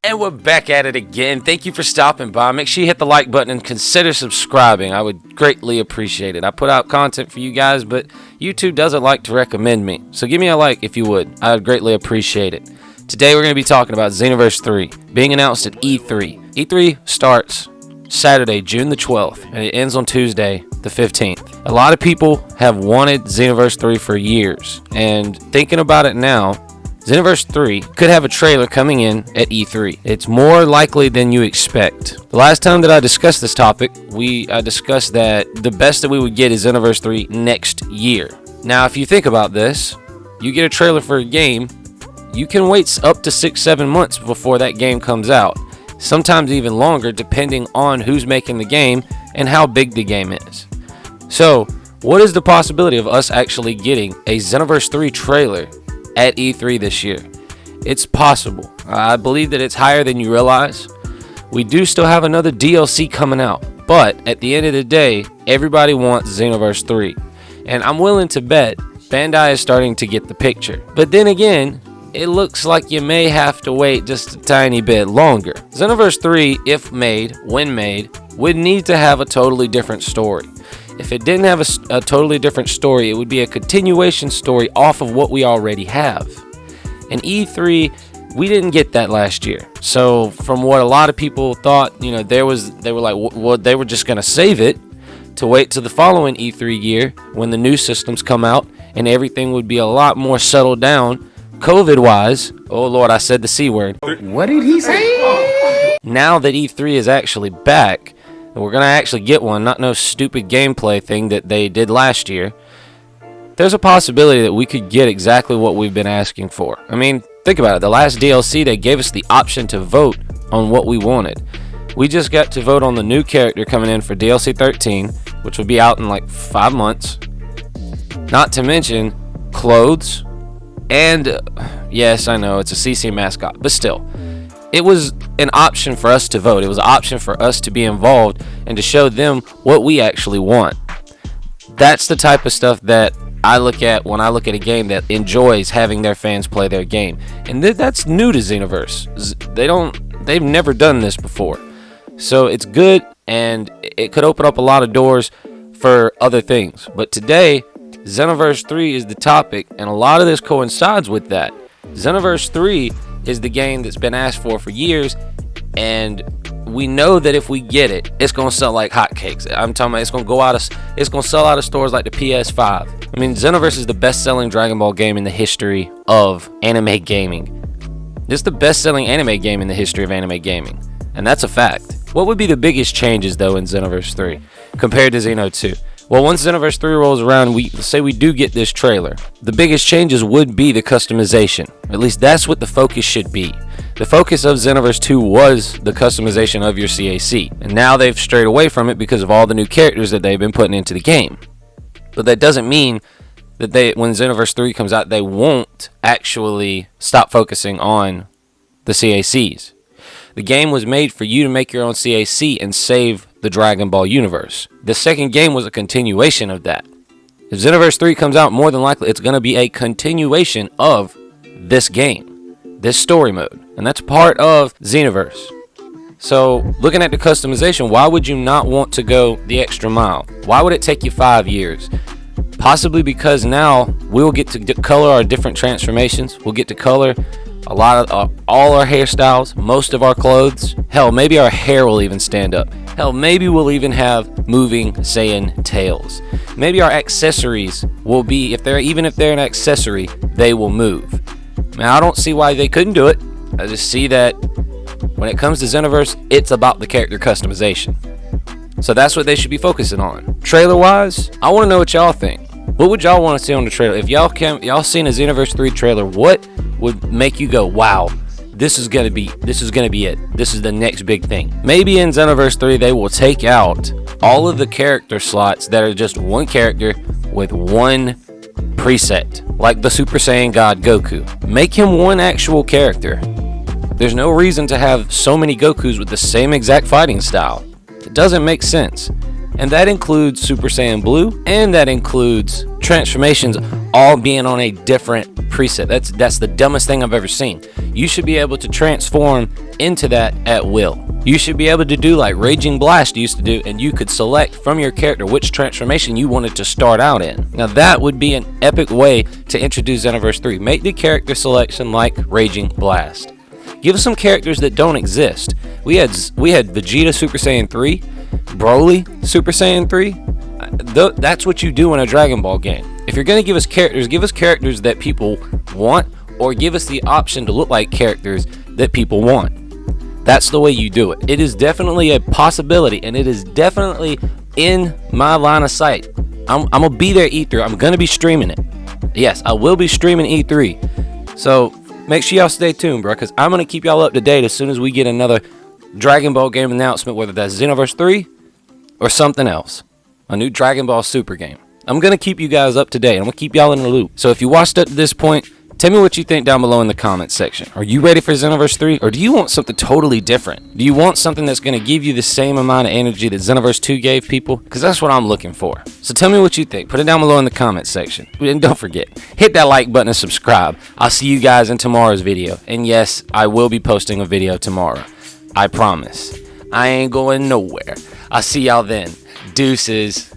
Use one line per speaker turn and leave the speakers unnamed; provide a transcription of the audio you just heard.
And we're back at it again. Thank you for stopping by. Make sure you hit the like button and consider subscribing. I would greatly appreciate it. I put out content for you guys, but YouTube doesn't like to recommend me. So give me a like if you would. I would greatly appreciate it. Today we're going to be talking about Xenoverse 3 being announced at E3. E3 starts Saturday, June the 12th, and it ends on Tuesday, the 15th. A lot of people have wanted Xenoverse 3 for years, and thinking about it now, Xenoverse 3 could have a trailer coming in at E3. It's more likely than you expect. The last time that I discussed this topic, I discussed that the best that we would get is Xenoverse 3 next year. Now, if you think about this, you get a trailer for a game, you can wait up to 6-7 months before that game comes out. Sometimes even longer, depending on who's making the game and how big the game is. So, what is the possibility of us actually getting a Xenoverse 3 trailer at E3 this year? It's possible. I believe that it's higher than you realize. We do still have another DLC coming out, but at the end of the day, everybody wants Xenoverse 3. And I'm willing to bet Bandai is starting to get the picture. But then again, it looks like you may have to wait just a tiny bit longer. Xenoverse 3, if made, when made, would need to have a totally different story. If it didn't have a totally different story, it would be a continuation story off of what we already have. And E3, we didn't get that last year. So from what a lot of people thought, they were like, well, they were just going to save it to wait till the following E3 year when the new systems come out and everything would be a lot more settled down COVID-wise. Oh Lord, I said the C word.
What did he say?
Now that E3 is actually back, and we're going to actually get one, not no stupid gameplay thing that they did last year, there's a possibility that we could get exactly what we've been asking for. I mean, think about it. The last DLC, they gave us the option to vote on what we wanted. We just got to vote on the new character coming in for DLC 13, which will be out in like 5 months. Not to mention clothes, and yes, I know it's a CC mascot, but still, it was an option for us to vote. It was an option for us to be involved and to show them what we actually want. That's the type of stuff that I look at when I look at a game that enjoys having their fans play their game. And that's new to Xenoverse. They've never done this before. So it's good, and it could open up a lot of doors for other things. But today, Xenoverse 3 is the topic, and a lot of this coincides with that. Xenoverse 3 is the game that's been asked for years, and we know that if we get it, it's gonna sell like hotcakes. I'm talking about it's gonna sell out of stores like the PS5. I mean, Xenoverse is the best-selling Dragon Ball game in the history of anime gaming. It's the best-selling anime game in the history of anime gaming, and that's a fact. What would be the biggest changes though in Xenoverse 3 compared to Xeno 2? Well, once Xenoverse 3 rolls around, let's say we do get this trailer. The biggest changes would be the customization. At least that's what the focus should be. The focus of Xenoverse 2 was the customization of your CAC. And now they've strayed away from it because of all the new characters that they've been putting into the game. But that doesn't mean that when Xenoverse 3 comes out, they won't actually stop focusing on the CACs. The game was made for you to make your own CAC and save the Dragon Ball universe. The second game was a continuation of that. If Xenoverse 3 comes out, more than likely it's going to be a continuation of this game, this story mode, and that's part of Xenoverse. So, looking at the customization, why would you not want to go the extra mile? Why would it take you 5 years? Possibly because now we'll get to color our different transformations. We'll get to color a lot of all our hairstyles, most of our clothes. Hell, maybe our hair will even stand up. Hell, maybe we'll even have moving Saiyan tails. Maybe our accessories will be, even if they're an accessory, they will move. Now, I don't see why they couldn't do it. I just see that when it comes to Xenoverse, it's about the character customization. So that's what they should be focusing on. Trailer-wise, I want to know what y'all think. What would y'all want to see on the trailer? If y'all seen a Xenoverse 3 trailer, what would make you go, wow, this is gonna be it. This is the next big thing. Maybe in Xenoverse 3 they will take out all of the character slots that are just one character with one preset, like the Super Saiyan God Goku. Make him one actual character. There's no reason to have so many Gokus with the same exact fighting style. It doesn't make sense. And that includes Super Saiyan Blue, and that includes transformations all being on a different preset. That's the dumbest thing I've ever seen. You should be able to transform into that at will. You should be able to do like Raging Blast used to do, and you could select from your character which transformation you wanted to start out in. Now that would be an epic way to introduce Xenoverse 3. Make the character selection like Raging Blast. Give us some characters that don't exist. We had Vegeta Super Saiyan 3, Broly Super Saiyan 3. That's what you do in a Dragon Ball game. If you're going to give us characters that people want, or give us the option to look like characters that people want. That's the way you do it. It is definitely a possibility, and it is definitely in my line of sight. I'm going to be there E3. I'm going to be streaming it. Yes, I will be streaming E3. So make sure y'all stay tuned, bro, because I'm going to keep y'all up to date as soon as we get another Dragon Ball game announcement, whether that's Xenoverse 3 or something else. A new Dragon Ball Super game. I'm going to keep you guys up to date. I'm going to keep y'all in the loop. So if you watched up to this point, tell me what you think down below in the comments section. Are you ready for Xenoverse 3, or do you want something totally different? Do you want something that's going to give you the same amount of energy that Xenoverse 2 gave people? Because that's what I'm looking for. So tell me what you think. Put it down below in the comments section. And don't forget, hit that like button and subscribe. I'll see you guys in tomorrow's video. And yes, I will be posting a video tomorrow. I promise. I ain't going nowhere. I'll see y'all then. Deuces.